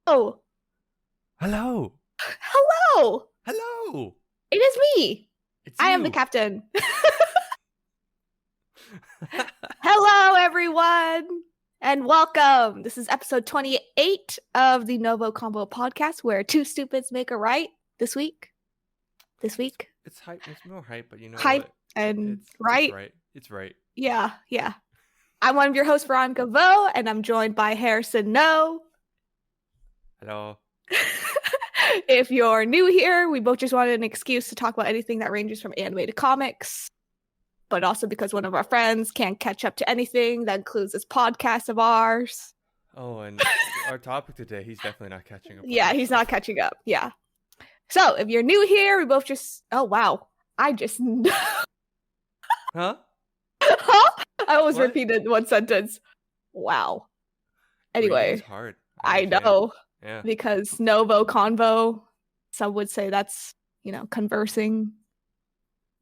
Oh, Hello. hello. Hello. It is me. It's I am the you. captain. Hello, everyone, and welcome. This is episode 28 of the NgoVo Convo podcast, where two stupids make a right this week. It's hype. It's more hype, but you know Hype what? and It's right. right. It's right. Yeah. I'm one of your hosts, Veronica Vo, and I'm joined by Harrison No. Hello. If you're new here, we both just wanted an excuse to talk about anything that ranges from anime to comics, but also because one of our friends can't catch up to anything that includes this podcast of ours. Oh, and our topic today, he's definitely not catching up. Yeah, he's not catching up. Yeah. So if you're new here, we both just, oh, wow. I just, Huh? I almost What? repeated one sentence. Wow. Reading Anyway, is hard. I understand. know. Yeah. Because NgoVo Convo, some would say that's, conversing.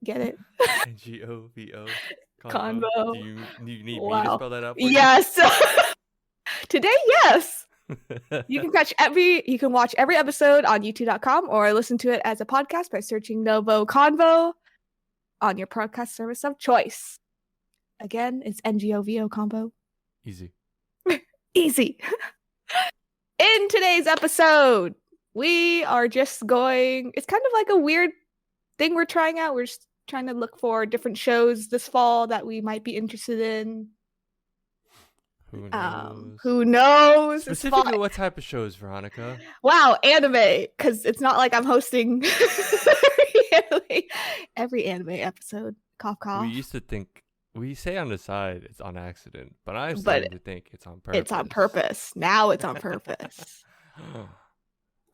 Get it? NgoVo Convo. Do you need me to Wow. spell that out for you? Yes. Today, yes. You can watch every episode on youtube.com or listen to it as a podcast by searching NgoVo Convo on your podcast service of choice. Again, it's NgoVo Convo. Easy. Easy. In today's episode, we are just going, it's kind of like a weird thing we're trying out. We're just trying to look for different shows this fall that we might be interested in. Who knows? Specifically, what type of shows, Veronica? Wow, anime, because it's not like I'm hosting every anime episode. Cough, cough. We used to think, we say on the side it's on accident, but I'm starting to think it's on purpose. It's on purpose. Now it's on purpose.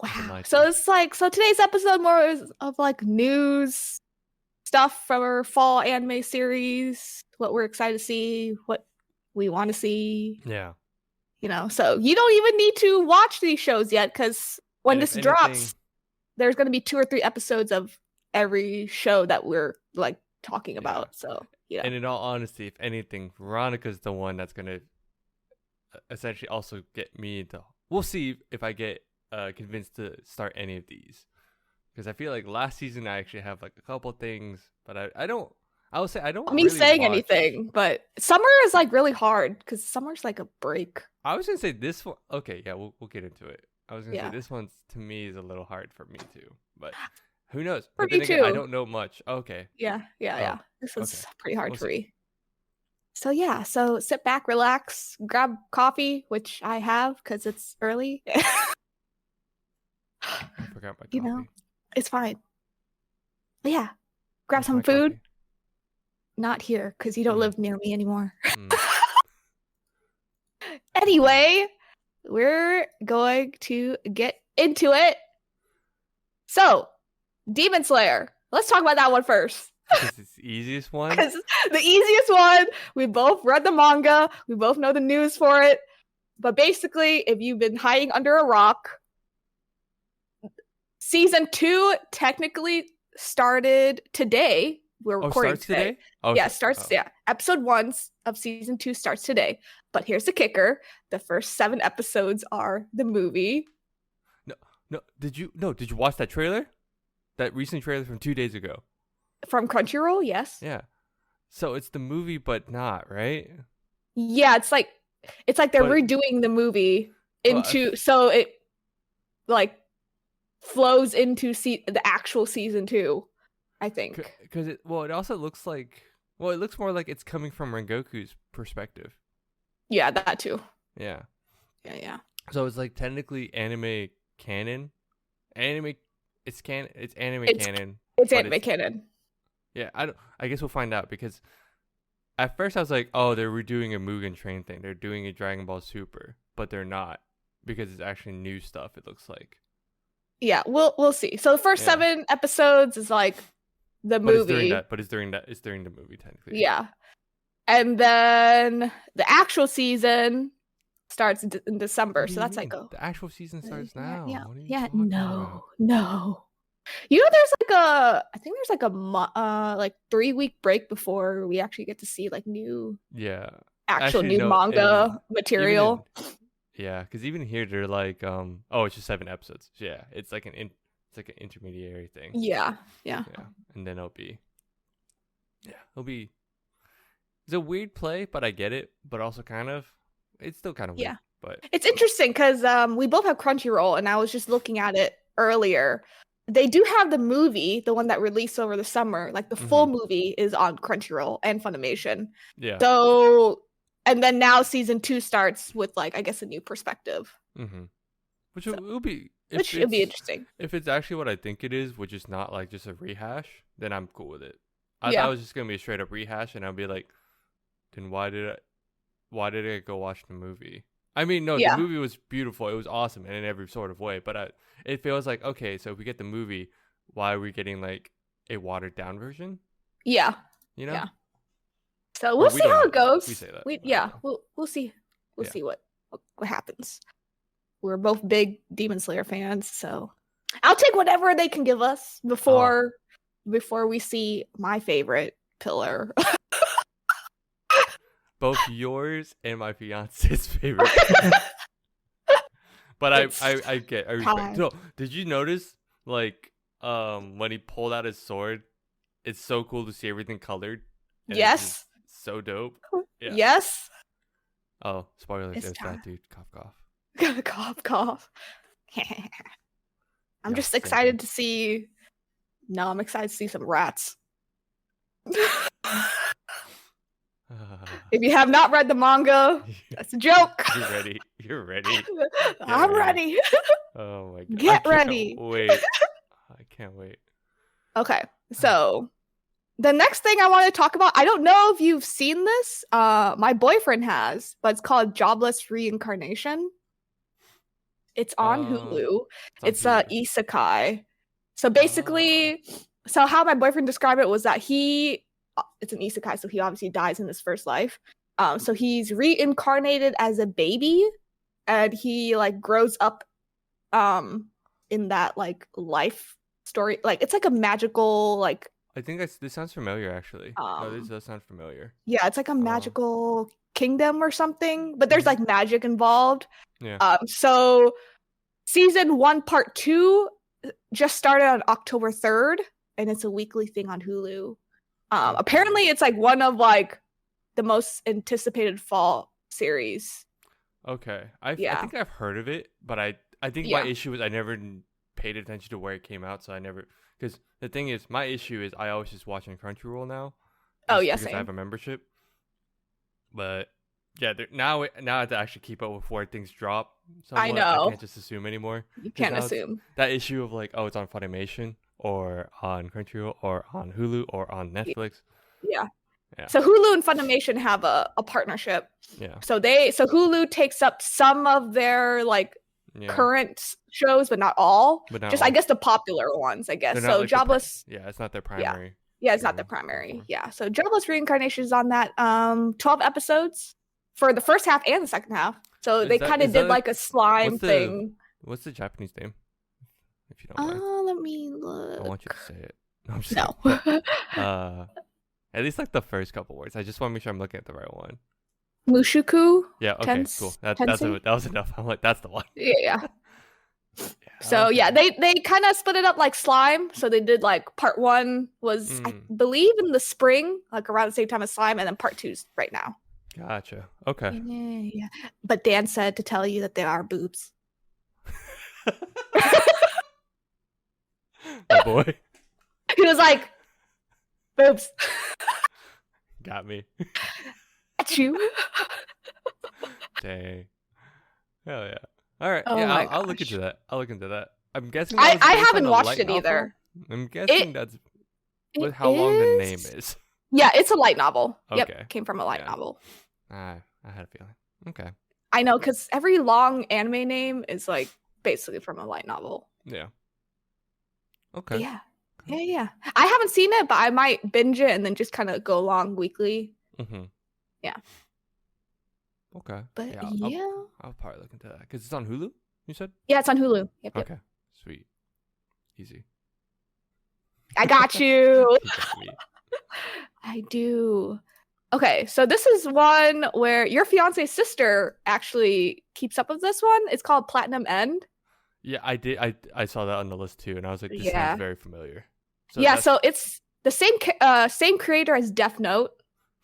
Wow. So it's like, today's episode more is of like news stuff from our fall anime series, what we're excited to see, what we want to see. Yeah. So you don't even need to watch these shows yet, because when this drops, there's going to be 2 or 3 episodes of every show that we're like talking about. So, yeah. And in all honesty, if anything, Veronica's the one that's going to essentially also get me into. We'll see if I get convinced to start any of these, because I feel like last season I actually have like a couple things, but I don't. I would say I don't. Me really saying watch anything, but summer is like really hard because summer's like a break. I was gonna say this one. Okay, yeah, we'll get into it. I was gonna say this one to me is a little hard for me too, but who knows? For me too. Again, I don't know much. Okay. Yeah. This was pretty hard for me. So yeah, so sit back, relax, grab coffee, which I have because it's early. I forgot my coffee. It's fine. But yeah, grab some food. Coffee? Not here, because you don't live near me anymore. Anyway, we're going to get into it. So, Demon Slayer. Let's talk about that one first. Because it's the easiest one? Because the easiest one. We both read the manga. We both know the news for it. But basically, if you've been hiding under a rock, season 2 technically started today. We're recording today. Oh, yeah, starts. Yeah, episode 1 of season 2 starts today. But here's the kicker: the first 7 episodes are the movie. No. Did you watch that trailer? That recent trailer from 2 days ago. From Crunchyroll, yes. Yeah. So it's the movie, but not, right? Yeah, it's like they're redoing the movie into so it like flows into the actual season 2. I think. Because it also looks like, it looks more like it's coming from Rengoku's perspective. Yeah, that too. Yeah. Yeah. So it's like technically anime canon. It's anime canon. It's anime canon. Yeah, I guess we'll find out, because at first I was like, oh, they're redoing a Mugen Train thing. They're doing a Dragon Ball Super, but they're not, because it's actually new stuff, it looks like. Yeah, we'll see. So the first 7 episodes is like the movie. It's during the movie technically. Yeah. And then the actual season starts in December. So that's like the actual season starts now. Yeah. No. There's like I think there's like a 3-week break before we actually get to see like new new manga material. Yeah, because even here they're like, oh, it's just 7 episodes. So yeah, it's like it's like an intermediary thing. Yeah. Yeah, and then it'll be it's a weird play, but I get it. But also kind of, it's still kind of weird. Yeah. But It's interesting because we both have Crunchyroll, and I was just looking at it earlier. They do have the movie, the one that released over the summer. Like the full movie is on Crunchyroll and Funimation. yeah. So, and then now season 2 starts with like I guess a new perspective, Which So- it'll be which would be interesting. if it's actually what I think it is, which is not like just a rehash, then I'm cool with it. I Yeah. thought it was just gonna be a straight up rehash, and I'll be like, then why did I go watch the movie? I mean, no, Yeah. the movie was beautiful. It was awesome in every sort of way. But it feels like, okay, so if we get the movie, why are we getting like a watered down version? Yeah. You know? Yeah. So Or we'll we see don't how know it that. goes. We say that. Yeah, we'll see. We'll Yeah. see what happens. We're both big Demon Slayer fans, so I'll take whatever they can give us before we see my favorite pillar. Both yours and my fiance's favorite. But I respect. time. No, did you notice like when he pulled out his sword, it's so cool to see everything colored. And it's Yes. just so dope. Yeah. Yes. Oh, spoiler! It's There's time. that dude. Cough, cough. Cough, cough. I'm Yeah, just same excited thing. to see. No, I'm excited to see some rats. If you have not read the manga, that's a joke. You're ready. You're ready. I'm ready. Oh my god. Get I can't ready. Wait. I can't wait. Okay, so the next thing I want to talk about, I don't know if you've seen this. My boyfriend has, but it's called Jobless Reincarnation. It's on Hulu. It's a isekai. So basically, so how my boyfriend described it was that it's an isekai, so he obviously dies in his first life. So he's reincarnated as a baby, and he like grows up in that like life story. Like it's like a magical like I think this sounds familiar actually. No, this does sound familiar. yeah, it's like a magical kingdom or something, but there's like magic involved. Yeah. So season 1 part 2 just started on October 3rd, and it's a weekly thing on Hulu. Apparently it's like one of like the most anticipated fall series. Okay. I think I've heard of it, but I think my issue is I never paid attention to where it came out, so I never, because the thing is, my issue is I always just watch on Crunchyroll now. Oh yeah, because same. I have a membership. But yeah, now I have to actually keep up with where things drop. Somewhat. I know. I can't just assume anymore. You can't assume. That issue of like, oh, it's on Funimation or on Crunchyroll or on Hulu or on Netflix. Yeah. So Hulu and Funimation have a partnership. Yeah. So Hulu takes up some of their like current shows, but not all. Just I guess the popular ones, I guess. So like Jobless. It's not their primary. Yeah, it's not the primary. Yeah. So Jobless Reincarnation is on that 12 episodes for the first half and the second half. So they kind of did like a slime thing. What's the Japanese name? If you don't mind. Let me look. I want you to say it. No, I'm just kidding. At least like the first couple words. I just want to make sure I'm looking at the right one. Mushoku. Yeah. Okay. Cool. That was enough. I'm like, that's the one. Yeah. So yeah, they kind of split it up like slime. So they did like part 1 was I believe in the spring, like around the same time as slime, and then part 2's right now. Gotcha. Okay. Yeah. But Dan said to tell you that there are boobs. Oh boy. He was like, boobs. Got me. At you. Dang. Hell yeah. All right. Oh yeah, I'll look into that. I'm guessing I haven't watched it either. I'm guessing that's how long the name is. Yeah, it's a light novel. Okay. Yep, came from a light novel. I had a feeling. Okay. I know, because every long anime name is like basically from a light novel. Yeah. Okay. Yeah. I haven't seen it, but I might binge it and then just kind of go along weekly. Mm-hmm. Yeah. Okay. But I'll probably look into that because it's on Hulu. You said? Yeah, it's on Hulu. Yep. Okay. Sweet. Easy. I got you. You got me. I do. Okay, so this is one where your fiance's sister actually keeps up with this one. It's called Platinum End. Yeah, I did. I saw that on the list too, and I was like, this sounds Yeah. very familiar. So Yeah, that's so it's the same creator as Death Note.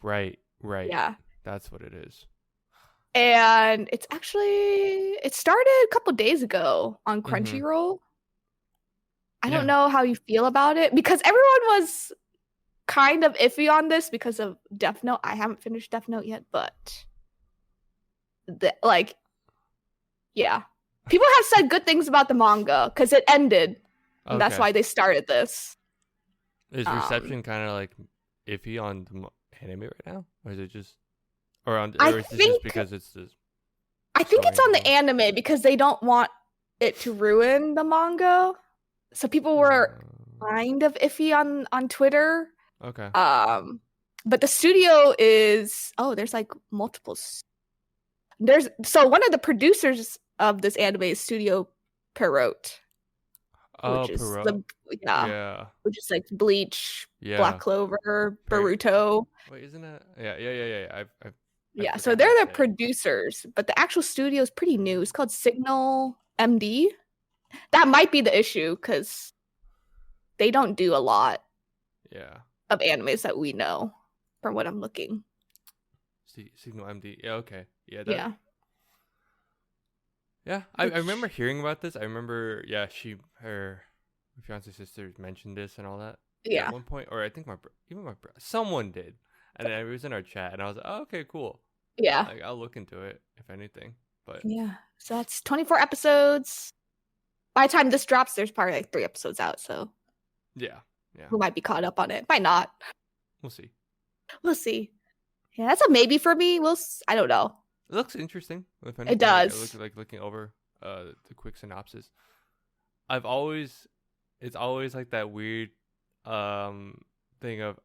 right. Yeah. That's what it is. And it started a couple days ago on Mm-hmm. Crunchyroll. I don't Yeah. know how you feel about it because everyone was kind of iffy on this because of Death Note. I haven't finished Death Note yet, but like, yeah. People have said good things about the manga because it ended, and that's Okay. why they started this. Is Um, reception kind of like iffy on the anime right now, or is it just, I or is it just think because it's the I think story it's in on the general? anime because they don't want it to ruin the manga. So people were kind of iffy on Twitter. Okay. But the studio is there's like there's so one of the producers of this anime is Studio Pierrot, Oh, which is Perot. the yeah, Yeah. which is like Bleach, Black Yeah. Clover, Per. Boruto. Wait, isn't it? Yeah. I Yeah, so forgot they're how to the say it. producers, but the actual studio is pretty new. It's called Signal MD. That might be the issue because they don't do a lot Yeah. of animes that we know from what I'm looking. Signal MD. Yeah. Okay. Yeah. That. Yeah. Yeah. I remember Which hearing about this. I remember. Yeah. Her fiance sister mentioned this and all that at yeah. one point, or I think even my someone did, and it was in our chat, and I was like, oh, okay, cool. Yeah. Like I'll look into it if anything. But Yeah. So that's 24 episodes. By the time this drops, there's probably like 3 episodes out, so yeah. Yeah. who might be caught up on it? Might not. We'll see. We'll see. Yeah, that's a maybe for me. I don't know. It looks interesting. If It anything, like I look does. like looking over the quick synopsis. I've always it's always like that weird thing of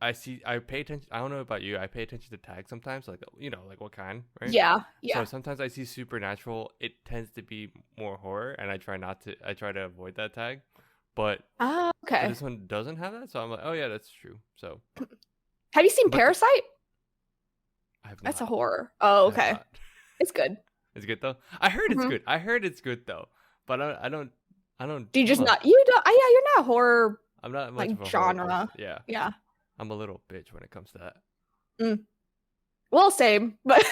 I pay attention. I don't know about you. I pay attention to tags sometimes, like like what kind, right? Yeah. So Yeah. sometimes I see supernatural. It tends to be more horror, and I try not to. I try to avoid that tag, but Okay. this one doesn't have that. So I'm like, oh yeah, that's true. So, Have you seen but Parasite? I have That's a not. horror. Oh, I have okay. not. It's good. It's good though. I heard it's Hmm. good. I heard it's good though, but I don't. Do you just not you don't yeah, you're not horror I'm not much of like a horror genre. person. Yeah, Yeah. I'm a little bitch when it comes to that. Mm. Well, same, but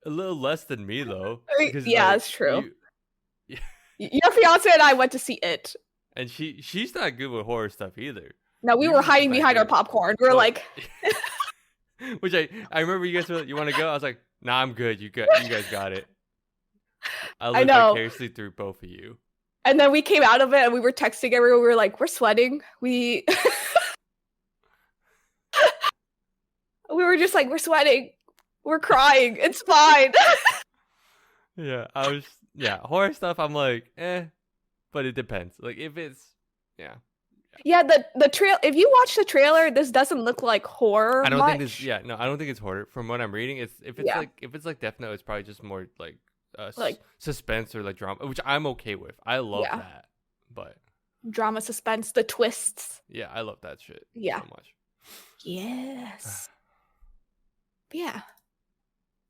A little less than me though, because yeah, like it's true. yeah, Your fiance and I went to see it. and she's not good with horror stuff either. No, we were You're just hiding not behind our good. popcorn. We were Well, like, which I remember you guys were like, you want to go? I was like, nah, I'm good. You guys got it. I I live know. vicariously through both of you. And then we came out of it and we were texting everyone. We were like, we're sweating. We we were just like, we're sweating. We're crying. It's fine. Yeah, horror stuff. I'm like, but it depends. Like if it's yeah. Yeah, the trail. If you watch the trailer, this doesn't look like horror I don't think this. much. Yeah, no, I don't think it's horror. From what I'm reading, it's Yeah, if it's like Death Note, it's probably just more like like suspense or like drama, which I'm okay with. I love yeah, that. But drama, suspense, the twists. yeah, I love that shit Yeah. so much. Yes. But yeah,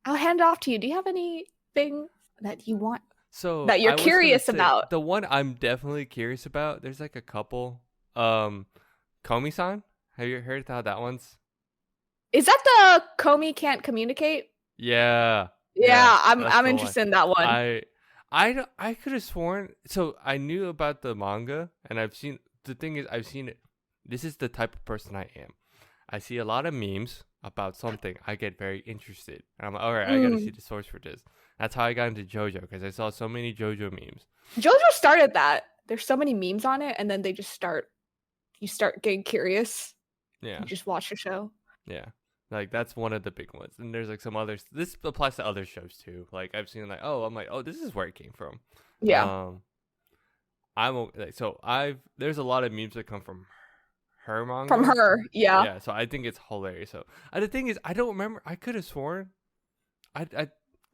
I'll hand it off to you. Do you have anything that you want So that you're I was gonna curious say about? the one I'm definitely curious about. There's like a couple. Komi-san. Have you heard how that one's? Is that the Comey can't communicate? Yeah, yeah, Yeah, that's I'm the one. interested in that one. I I could have sworn. So I knew about the manga, and I've seen. The thing is, I've seen it. This is the type of person I am. I see a lot of memes about something. I get very interested, and I'm like, all right, I gotta see Mm. the source for this. That's how I got into JoJo because I saw so many JoJo memes. JoJo started that. There's so many memes on it, and then they just you start getting curious. Yeah, You just watch the show. yeah. Like that's one of the big ones. And there's like some others. This applies to other shows too. Like I've seen like, oh, I'm like, oh, this is where it came from. Yeah. Um, like, so there's a lot of memes that come from her From manga. her. Yeah. Yeah, so I think it's hilarious. So the thing is, I don't remember. I could have sworn,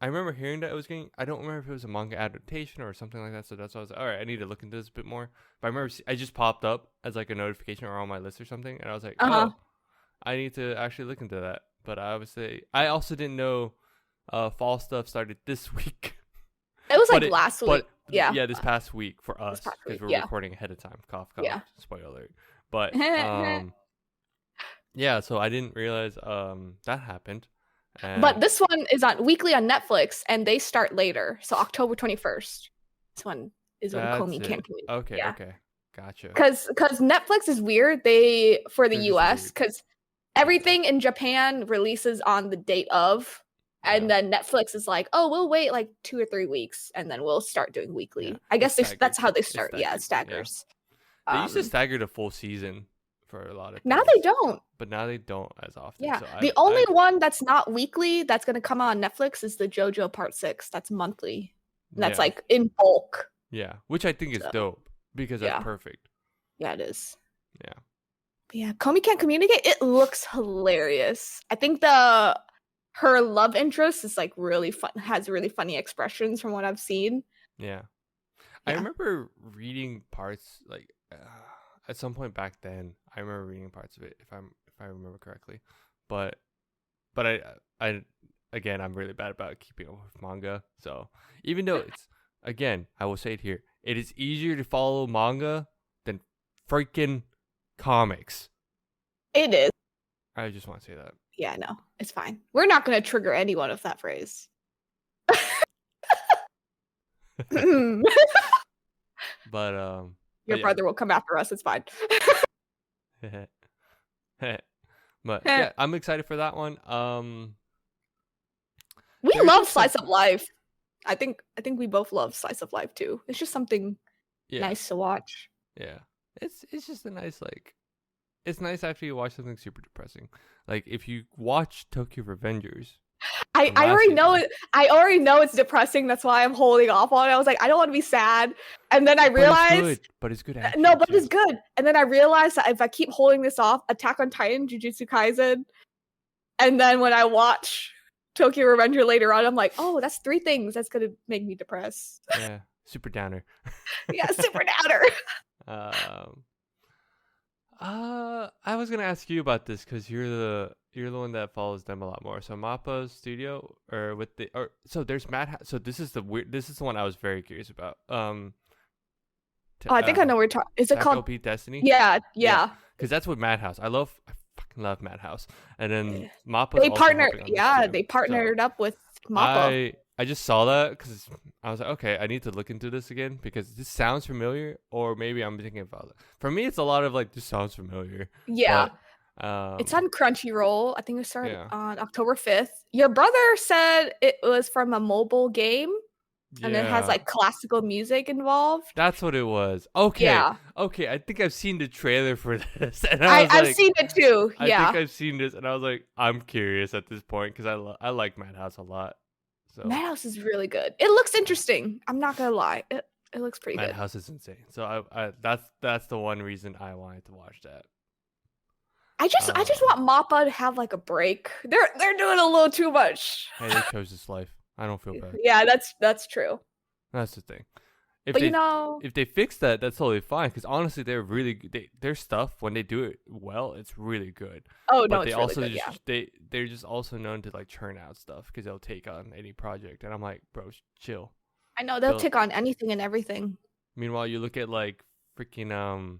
I remember hearing that it was getting. I don't remember if it was a manga adaptation or something like that. So that's why I was like, all right, I need to look into this a bit more. But I remember I just popped up as like a notification or on my list or something, and I was like, Uh-huh. oh, I need to actually look into that. But I also didn't know fall stuff started this week. It was like last week. But Yeah. this past week for us past because week, we're yeah. recording ahead of time. Cough, cough. Yeah. Spoiler alert. But yeah, so I didn't realize that happened. But this one is on weekly on Netflix, and they start later. So October 21st. This one is when Comey can't communicate. Okay, yeah. okay, gotcha. Because Netflix is weird. For the US, because everything in Japan releases on the date of. And then Netflix is like, oh, we'll wait like 2 or 3 weeks, and then we'll start doing weekly. Yeah. I guess that's how they start. It staggers. Yeah. They used to stagger the full season for a lot of things. Now they don't. But now they don't as often. Yeah. So the only one that's not weekly that's going to come on Netflix is the JoJo Part 6. That's monthly. And that's like in bulk. Yeah. Which I think is dope because that's perfect. Yeah, it is. Yeah. But yeah. Comey Can't Communicate. It looks hilarious. I think her love interest is like really fun, has really funny expressions from what I've seen. Yeah. I remember reading parts like at some point back then. I remember reading parts of it if I remember correctly. But I again, I'm really bad about keeping up with manga. So even though it's again, I will say it here, it is easier to follow manga than freaking comics. It is. I just want to say that. Yeah, no, it's fine. We're not going to trigger anyone with that phrase. But your brother will come after us. It's fine. But yeah, I'm excited for that one. We love slice of life. I think we both love slice of life too. It's just something nice to watch. Yeah, it's just a nice it's nice after you watch something super depressing. Like if you watch Tokyo Revengers. I already know it. I already know it's depressing. That's why I'm holding off on it. I was like, I don't want to be sad. And then I realized, but it's good. No, but it's good. And then I realized that if I keep holding this off, Attack on Titan, Jujutsu Kaisen, and then when I watch Tokyo Revenger later on, I'm like, oh, that's 3 things that's gonna make me depressed. Yeah, super downer. Yeah, super downer. I was gonna ask you about this because you're the one that follows them a lot more. So Mappa's studio, so there's Madhouse. So this is the one I was very curious about. I think I know we're talking. Is it called Beat Destiny? Yeah. Because that's what Madhouse. I fucking love Madhouse. And then Mappa. They partnered. Yeah, they partnered up with Mappa. I just saw that because I was like, okay, I need to look into this again because this sounds familiar, or maybe I'm thinking about it. For me, it's a lot of like, this sounds familiar. Yeah. But, it's on Crunchyroll. I think it started on October 5th. Your brother said it was from a mobile game, and it has like classical music involved. That's what it was. Okay. Yeah. Okay, I think I've seen the trailer for this. And I've seen it too. I think I've seen this, and I was like, I'm curious at this point because I like Madhouse a lot. So. Madhouse is really good. It looks interesting. I'm not gonna lie. It looks pretty good. Madhouse is insane. So I that's the one reason I wanted to watch that. I just want Mappa to have like a break. They're doing a little too much. Hey, they chose this life. I don't feel bad. Yeah, that's true. That's the thing. If they fix that, that's totally fine. Because honestly, they're really good. Their stuff, when they do it well, it's really good. Oh no, but they it's also really good, they're just also known to like churn out stuff because they'll take on any project, and I'm like, bro, chill. I know they'll take on anything and everything. Meanwhile, you look at like freaking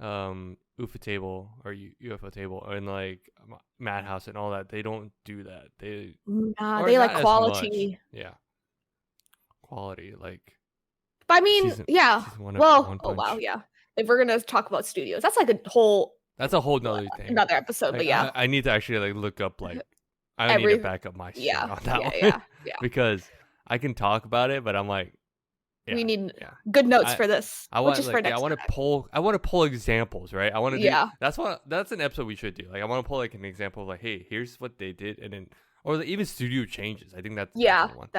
UFO Table or UFO Table and like Madhouse and all that. They don't do that. They like quality. Yeah, quality like. But I mean, wow, yeah. If we're gonna talk about studios, that's like a whole. That's a whole nother thing. Another episode, like, but yeah. I need to actually like look up like. I need to back up my shit on that one. Yeah. Because I can talk about it, but I'm like. We need good notes for this. I want to pull examples, right? I want to do. That's an episode we should do. Like I want to pull like an example of like, hey, here's what they did, and then or even studio changes. I think that's one.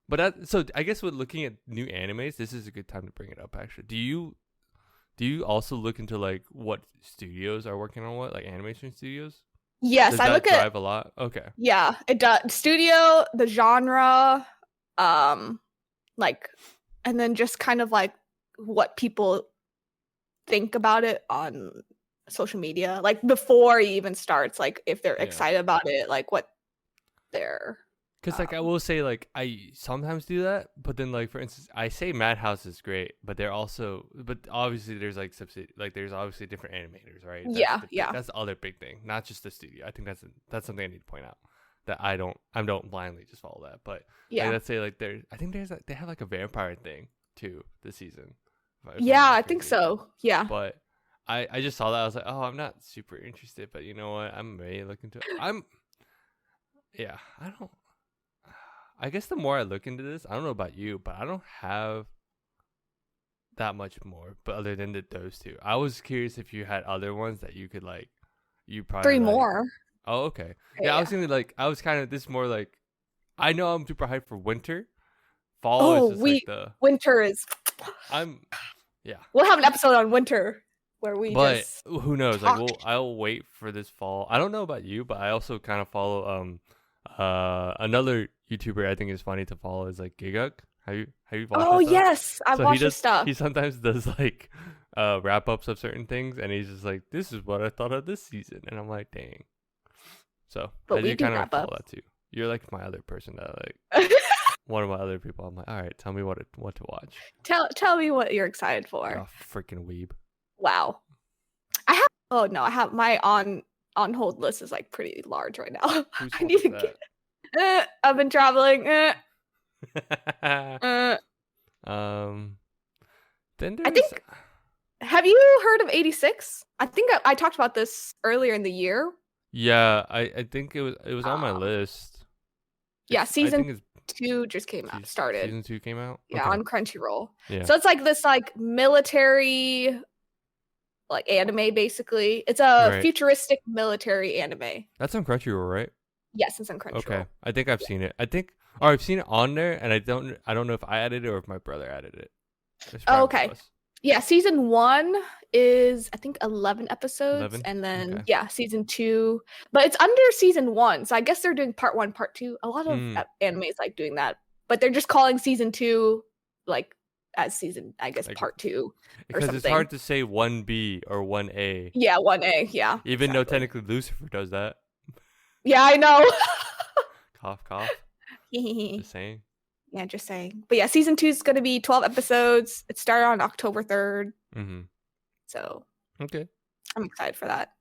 But so I guess with looking at new animes, this is a good time to bring it up. Actually, do you also look into like what studios are working on what, like animation studios? Yes, I look at drive a lot. Okay. Yeah, it does. Studio, the genre, like, and then just kind of like what people think about it on social media, like before he even starts, like if they're Yeah. excited about it, like what they're. Because like I will say like I sometimes do that, but then like for instance I say Madhouse is great, but obviously there's like there's obviously different animators, right? Yeah, yeah. That's the other big thing, not just the studio. I think that's something I need to point out, that I don't blindly just follow that, but Yeah. like let's say like I think they have like a vampire thing too this season. If I'm Yeah, not I think crazy. so. Yeah. But I just saw that, I was like, oh, I'm not super interested, but you know what? I'm ready to look into it. Yeah, I guess the more I look into this, I don't know about you, but I don't have that much more. But other than those two, I was curious if you had other ones that you could like. You probably 3 like. more. Oh, okay. Yeah, I was thinking like I was kind of this more like. I know I'm super hyped for winter. Fall is just like the winter is. Yeah. We'll have an episode on winter where we But just. who knows? Talk. Like, I'll wait for this fall. I don't know about you, but I also kind of follow another YouTuber I think is funny to follow is like Giguk. Have you watched? Oh his stuff? yes, I've watched his stuff. He sometimes does like wrap ups of certain things, and he's just like, "This is what I thought of this season," and I'm like, "Dang." So but I we do do kind of wrap follow up. that too. You're like my other person that like one of my other people. I'm like, all right, tell me what to watch. Tell me what you're excited for. Oh, freaking weeb. Wow. I have my on hold list is like pretty large right now. I need to get. I've been traveling. Then I think. Have you heard of 86? I think I talked about this earlier in the year. Yeah, I think it was on my list. Yeah, season 2 just came out. Started. Season 2 came out. Yeah, on Crunchyroll. Yeah. So it's like this like military, like anime basically. It's a futuristic military anime. That's on Crunchyroll, right? Yes, it's on Crunchyroll. Okay, I think I've seen it. I've seen it on there, and I don't know if I added it or if my brother added it. Oh, okay. Yeah, season 1 is I think 11 episodes, and then season 2, but it's under season 1, so I guess they're doing part 1, part 2. A lot of animes like doing that, but they're just calling season 2 like as season, I guess, part 2 because it's hard to say 1B or 1A. Yeah, 1A. Yeah. Even though technically Lucifer does that. Yeah, I know. Cough, cough. Just saying. Yeah, just saying. But yeah, season 2 is going to be 12 episodes. It started on October 3rd. Mm-hmm. So. Okay. I'm excited for that.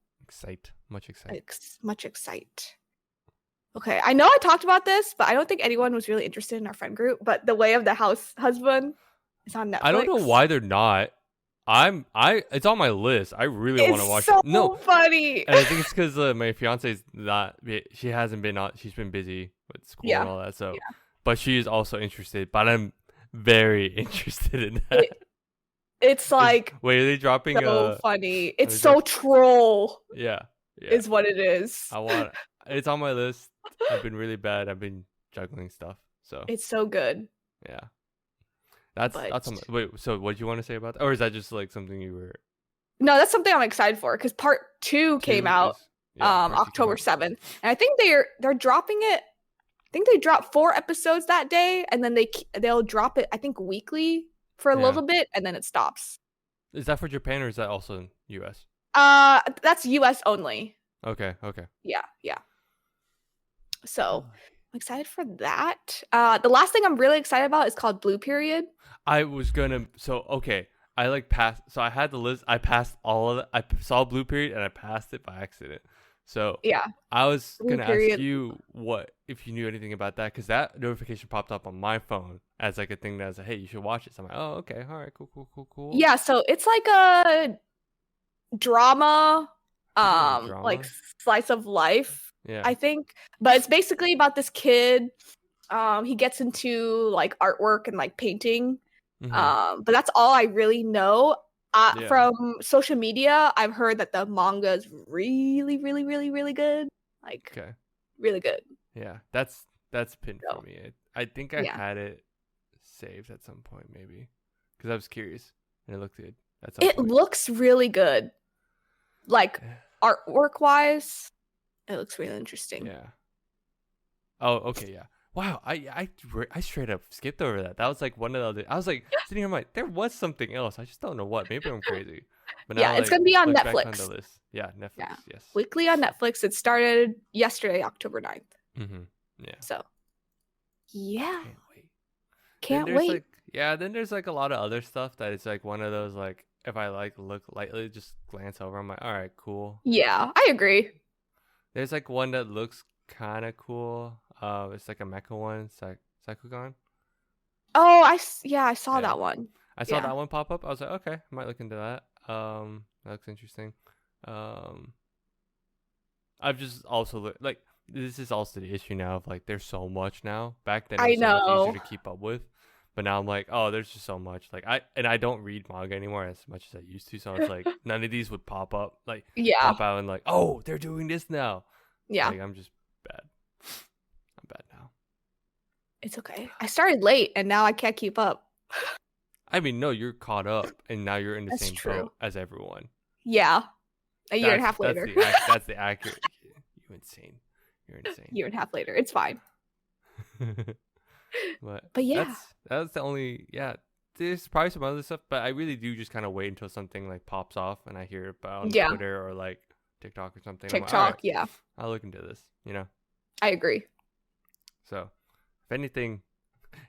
Much excited. Much excited. Okay, I know I talked about this, but I don't think anyone was really interested in our friend group. But The Way of the House Husband is on Netflix. I don't know why they're not. It's on my list. I really want to watch it. No, funny. And I think it's because my fiance is not. She hasn't been on. She's been busy with school and all that. So. Yeah. But she is also interested, but I'm very interested in that. It's like wait, are they dropping so funny. It's so troll. Yeah. Is what it is. It's on my list. I've been really bad. I've been juggling stuff. So it's so good. Yeah. That's on my, wait, so what do you want to say about that? Or is that just like something you were No, that's something I'm excited for because part 2 came out October 7th. And I think they're dropping it. I think they dropped 4 episodes that day, and then they'll drop it, I think, weekly for a little bit, and then it stops. Is that for Japan or is that also in US? That's US only. Okay. Yeah. So I'm excited for that. The last thing I'm really excited about is called Blue Period. I like passed. So I had the list. I passed all of it. I saw Blue Period and I passed it by accident. So yeah, I was gonna ask you if you knew anything about that, because that notification popped up on my phone as like a thing that was like, hey, you should watch it. So I'm like, oh, okay, all right, cool. Yeah, so it's like a drama, like slice of life. Yeah, I think, but it's basically about this kid. He gets into like artwork and like painting. But that's all I really know. From social media, I've heard that the manga is really, really, really, really good. Like, really good. Yeah, that's pinned for me. I think I had it saved at some point, maybe, because I was curious and it looked good. It looks really good. Like artwork wise, it looks really interesting. Yeah. Oh, okay, yeah. Wow, I straight up skipped over that. That was like one of the other. I was like sitting here, I'm like, there was something else. I just don't know what. Maybe I'm crazy. But now Yeah, it's like gonna be on look back on the Netflix. list. Yeah, Netflix. Yeah, Yes. weekly on Netflix. It started yesterday, October 9th. Mm-hmm. Yeah. So, yeah, Can't wait. Then can't there's wait. like then there's like a lot of other stuff that it's like one of those like if I like look lightly, just glance over, I'm like, all right, cool. Yeah, I agree. There's like one that looks kind of cool. It's like a mecha one. It's like Sakugan. Oh, I saw Yeah, that one. I saw Yeah. that one pop up. I was like, okay, I might look into that. That looks interesting. Um, I've just also like this is also the issue now of like there's so much now. Back then it I was so much easier know. to keep up with, but now I'm like, oh, there's just so much. Like I don't read manga anymore as much as I used to, so it's like none of these would pop up like Yeah. pop out and like, oh, they're doing this now. Yeah. Like I'm just bad. I'm bad now. It's okay. I started late and now I can't keep up. I mean, no, you're caught up and now you're in the That's same true. boat as everyone. Yeah. A year and a half later. That's the accurate. You insane. You're insane. Year and a half later. It's fine. But yeah. that's the only there's probably some other stuff, but I really do just kind of wait until something like pops off and I hear about on Twitter or like TikTok or something. TikTok, I'm like, right, yeah. I'll look into this, you know. I agree. So, if anything,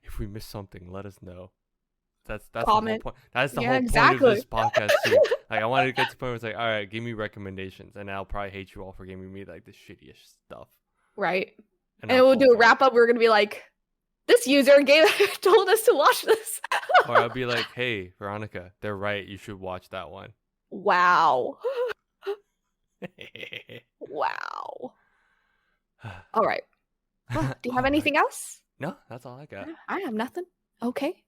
if we miss something, let us know. That's Comment. the whole point. That's the Yeah, whole exactly. point of this podcast too. Like I wanted to get to the point where it's like, all right, give me recommendations, and I'll probably hate you all for giving me like the shittiest stuff. Right. And I'll we'll do a filter it. wrap up. We're gonna be like, this user told us to watch this. Or I'll be like, hey, Veronica, they're right. You should watch that one. Wow. Wow. All right. Well, do you have anything else? No, that's all I got. I have nothing. Okay.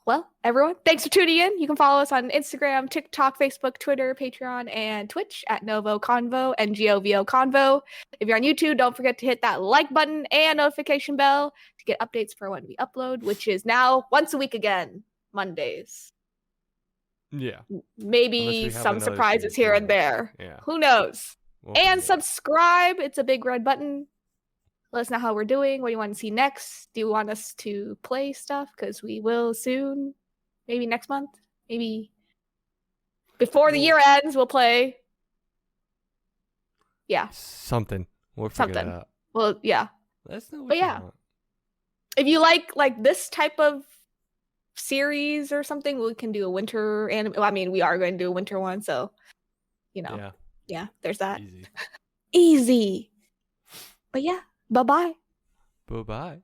Well, everyone, thanks for tuning in. You can follow us on Instagram, TikTok, Facebook, Twitter, Patreon, and Twitch at NgoVo Convo, NgoVo Convo. If you're on YouTube, don't forget to hit that like button and notification bell to get updates for when we upload, which is now once a week again, Mondays. Yeah. Maybe some surprises here and there. Yeah. Who knows? And subscribe. It's a big red button. Let us know how we're doing. What do you want to see next? Do you want us to play stuff? Because we will soon. Maybe next month. Maybe before the year ends, we'll play. Yeah. Something. We'll figure it out. Well, yeah. Let us know what you want. If you like this type of series or something, we can do a winter anime. Well, I mean, we are going to do a winter one, so yeah, there's that. Easy. Easy. But yeah. Bye-bye. Bye-bye.